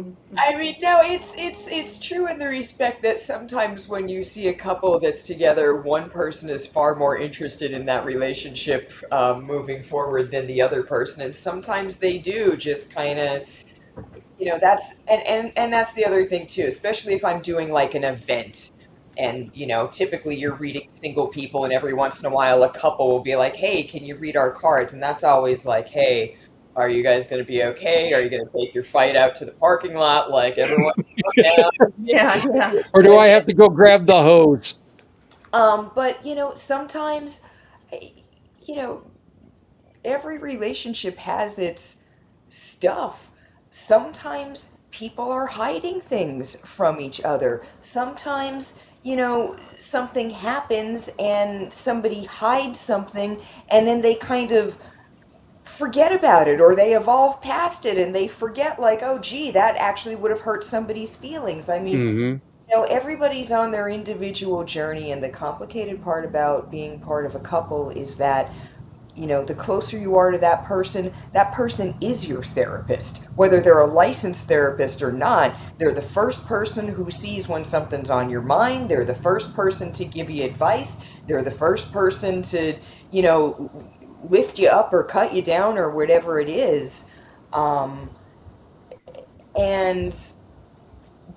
E: mean, no, it's true in the respect that sometimes when you see a couple that's together, one person is far more interested in that relationship moving forward than the other person, and sometimes they do just kind of, that's and that's the other thing too, especially if I'm doing like an event. And, typically you're reading single people, and every once in a while a couple will be like, hey, can you read our cards? And that's always like, hey, are you guys going to be okay? Are you going to take your fight out to the parking lot? Like, everyone calm down.
F: yeah.
A: Or do I have to go grab the hose?
E: But, sometimes, you know, every relationship has its stuff. Sometimes people are hiding things from each other. Sometimes, something happens and somebody hides something, and then they kind of forget about it, or they evolve past it and they forget, like, oh, gee, that actually would have hurt somebody's feelings. I mean,
A: Hmm.
E: everybody's on their individual journey, and the complicated part about being part of a couple is that the closer you are to that person is your therapist. Whether they're a licensed therapist or not, they're the first person who sees when something's on your mind. They're the first person to give you advice. They're the first person to, lift you up or cut you down or whatever it is. Um, and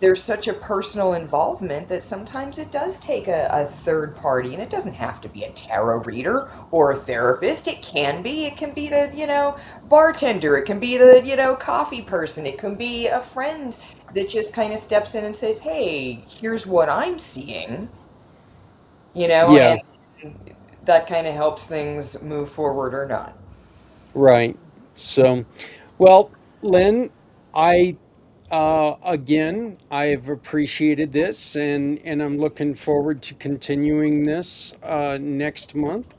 E: there's such a personal involvement that sometimes it does take a third party, and it doesn't have to be a tarot reader or a therapist. It can be the, bartender, it can be the, coffee person, it can be a friend that just kind of steps in and says, hey, here's what I'm seeing,
A: Yeah,
E: and that kind of helps things move forward or not.
A: right. So, well, Lynn, I again, I've appreciated this, and I'm looking forward to continuing this next month.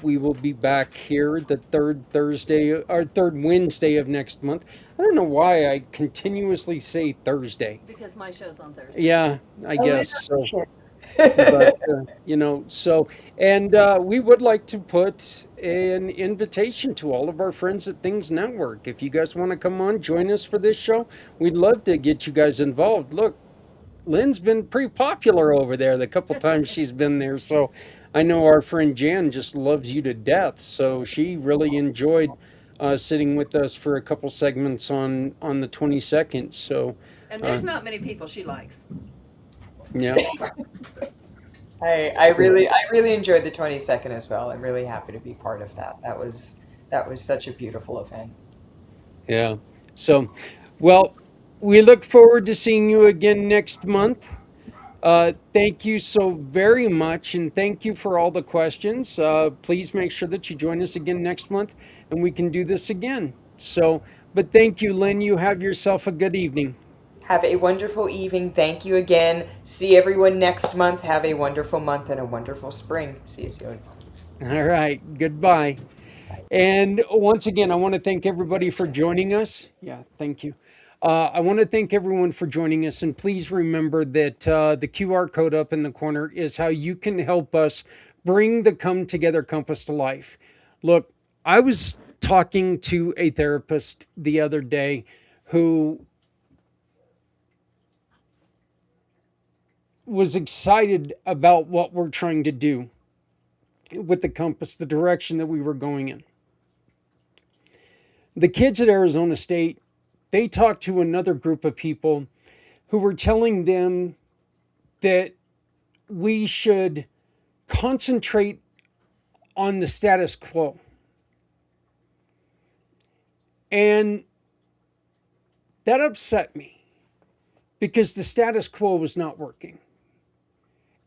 A: We will be back here the third Thursday or third Wednesday of next month. I don't know why I continuously say Thursday.
F: Because my show's on Thursday.
A: Yeah, I guess so. But
E: Alliteration.
A: and we would like to put an invitation to all of our friends at Things Network. If you guys want to come on, join us for this show, we'd love to get you guys involved. Look, Lynn's been pretty popular over there the couple times she's been there, so I know our friend Jan just loves you to death, so she really enjoyed sitting with us for a couple segments on the 22nd. So
F: And
A: uh,
F: there's not many people she likes.
A: yeah.
E: I really enjoyed the 22nd as well. I'm really happy to be part of that. That was such a beautiful event.
A: Yeah. So, well, we look forward to seeing you again next month. Thank you so very much, and thank you for all the questions. Please make sure that you join us again next month, and we can do this again. So, but thank you, Lynn. You have yourself a good evening.
E: Have a wonderful evening. Thank you again. See everyone next month. Have a wonderful month and a wonderful spring. See you soon.
A: All right. Goodbye. And once again, I want to thank everybody for joining us. Yeah, thank you. I want to thank everyone for joining us. And please remember that the QR code up in the corner is how you can help us bring the Come Together Compass to life. Look, I was talking to a therapist the other day who was excited about what we're trying to do with the compass, the direction that we were going in. The kids at Arizona State, they talked to another group of people who were telling them that we should concentrate on the status quo. And that upset me because the status quo was not working.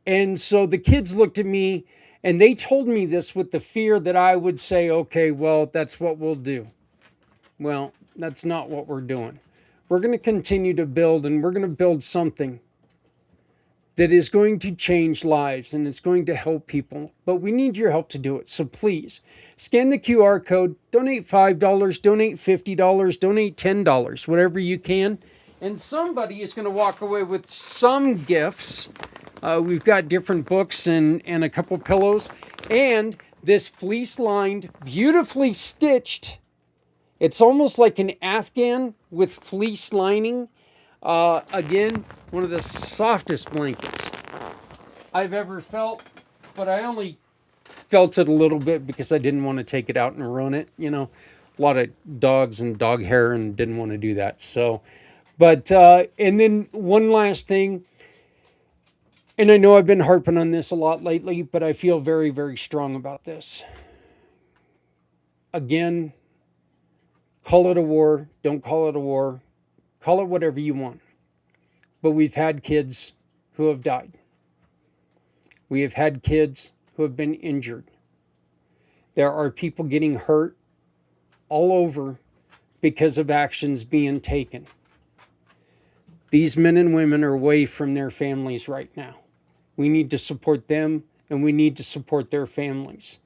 A: And so the kids looked at me and they told me this with the fear that I would say, okay, well, that's what we'll do. Well, that's not what we're doing. We're going to continue to build, and we're going to build something that is going to change lives and it's going to help people. But we need your help to do it. So please scan the QR code, donate $5, donate $50, donate $10, whatever you can. And somebody is going to walk away with some gifts. We've got different books and a couple pillows and this fleece-lined, beautifully stitched. It's almost like an Afghan with fleece lining. Again, one of the softest blankets I've ever felt, but I only felt it a little bit because I didn't want to take it out and ruin it. You know, a lot of dogs and dog hair and didn't want to do that. So, but, and then one last thing, and I know I've been harping on this a lot lately, but I feel very, very strong about this. Again, call it a war, don't call it a war, call it whatever you want. But we've had kids who have died. We have had kids who have been injured. There are people getting hurt all over because of actions being taken. These men and women are away from their families right now. We need to support them and we need to support their families.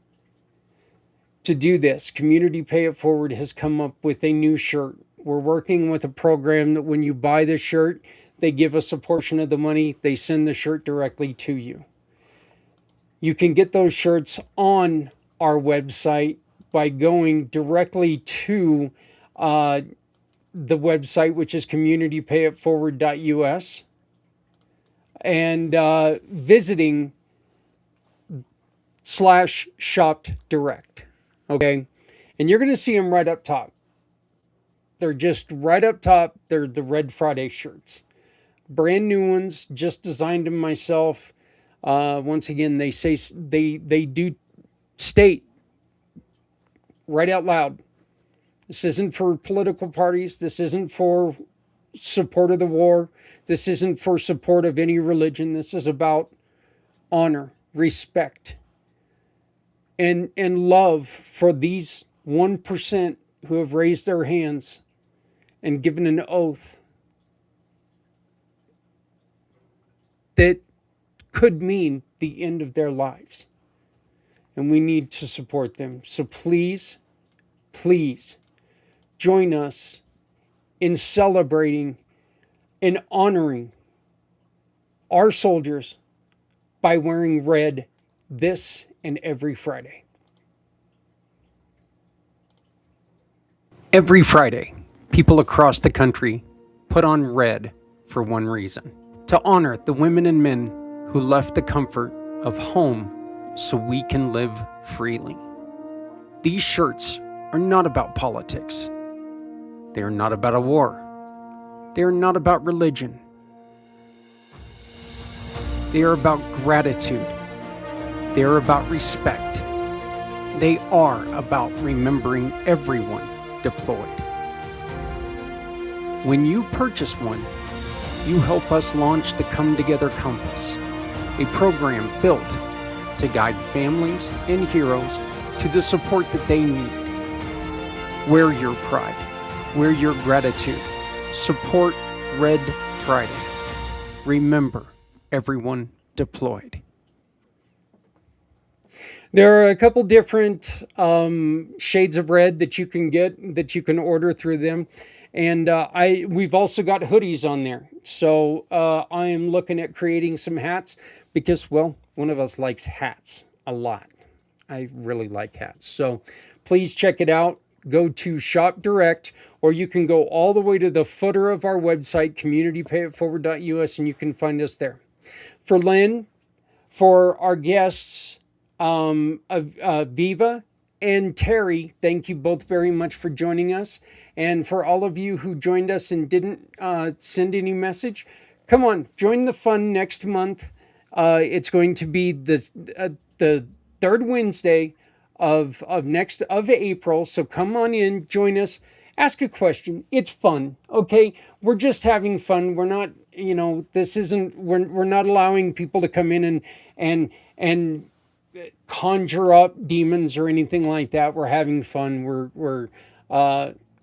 A: To do this, Community Pay It Forward has come up with a new shirt. We're working with a program that when you buy the shirt, they give us a portion of the money. They send the shirt directly to you. You can get those shirts on our website by going directly to the website, which is communitypayitforward.us, and visiting /shopped direct. Okay, and you're going to see them right up top. They're just right up top. They're the Red Friday shirts. Brand new ones, just designed them myself. Once again, they say they do state right out loud. This isn't for political parties. This isn't for support of the war. This isn't for support of any religion. This is about honor, respect, and love for these 1% who have raised their hands and given an oath that could mean the end of their lives. And we need to support them. So please, please join us in celebrating and honoring our soldiers by wearing red this and every Friday. Every Friday, people across the country put on red for one reason: to honor the women and men who left the comfort of home so we can live freely. These shirts are not about politics. They are not about a war. They are not about religion. They are about gratitude. They are about respect. They are about remembering everyone deployed. When you purchase one, you help us launch the Come Together Compass, a program built to guide families and heroes to the support that they need. Wear your pride. Wear your gratitude. Support Red Friday. Remember everyone deployed. There are a couple different shades of red that you can get, that you can order through them. And we've also got hoodies on there. So I am looking at creating some hats because, well, one of us likes hats a lot. I really like hats. So please check it out. Go to Shop Direct, or you can go all the way to the footer of our website, communitypayitforward.us, and you can find us there. for Lynn, for our guests, Viva and Terry, thank you both very much for joining us. And for all of you who joined us and didn't send any message, come on, join the fun next month. It's going to be the third Wednesday of April. So come on in, join us, ask a question. It's fun, okay? We're just having fun. We're not, we're not allowing people to come in and conjure up demons or anything like that. We're having fun. We're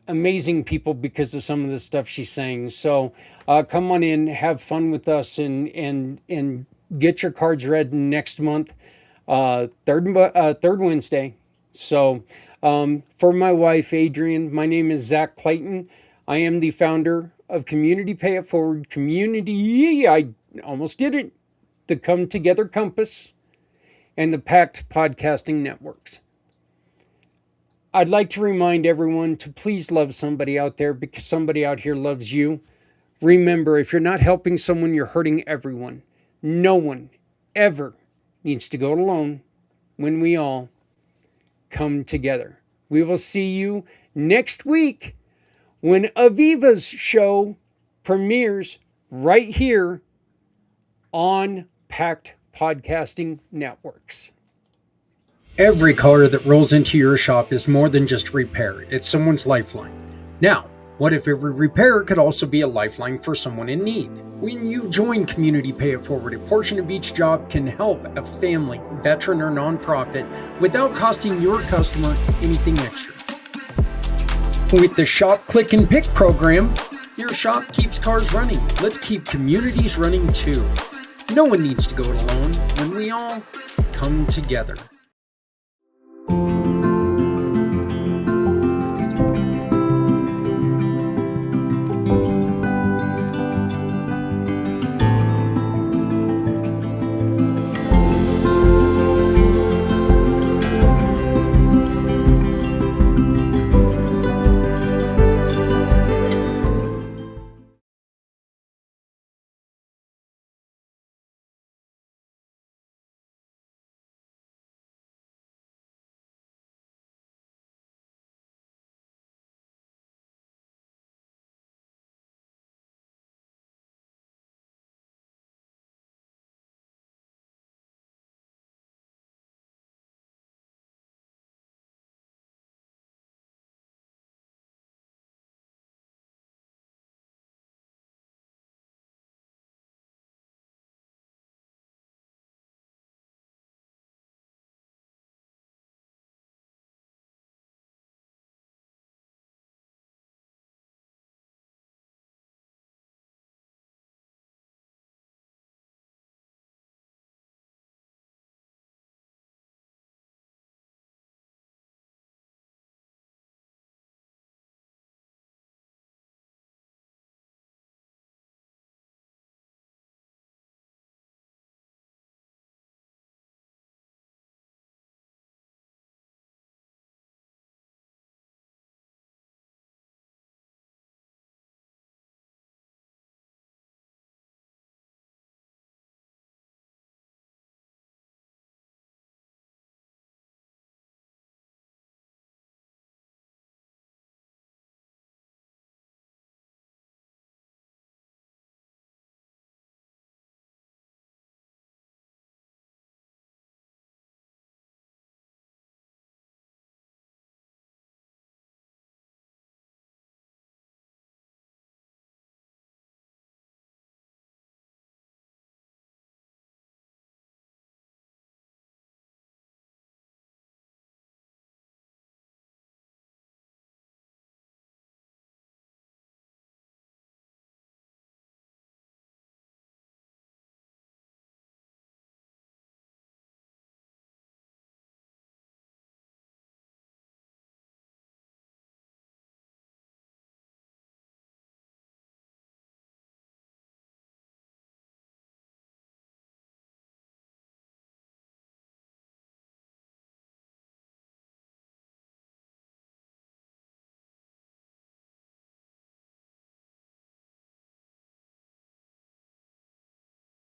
A: amazing people because of some of the stuff she's saying. So come on in, have fun with us, and get your cards read next month, third Wednesday. So for my wife Adrienne, my name is Zach Clayton. I am the founder of Community Pay It Forward Community. I almost did it. The Come Together Compass and the pACT Podcasting Networks. I'd like to remind everyone to please love somebody out there, because somebody out here loves you. Remember, if you're not helping someone, you're hurting everyone. No one ever needs to go it alone when we all come together. We will see you next week when Aviva's show premieres right here on pACT Podcasting Networks. Every car that rolls into your shop is more than just repair. It's someone's lifeline. Now, what if every repair could also be a lifeline for someone in need? When you join Community Pay It Forward, a portion of each job can help a family, veteran, or nonprofit without costing your customer anything extra. With the Shop, Click, and Pick program, your shop keeps cars running. Let's keep communities running too. No one needs to go it alone when we all come together.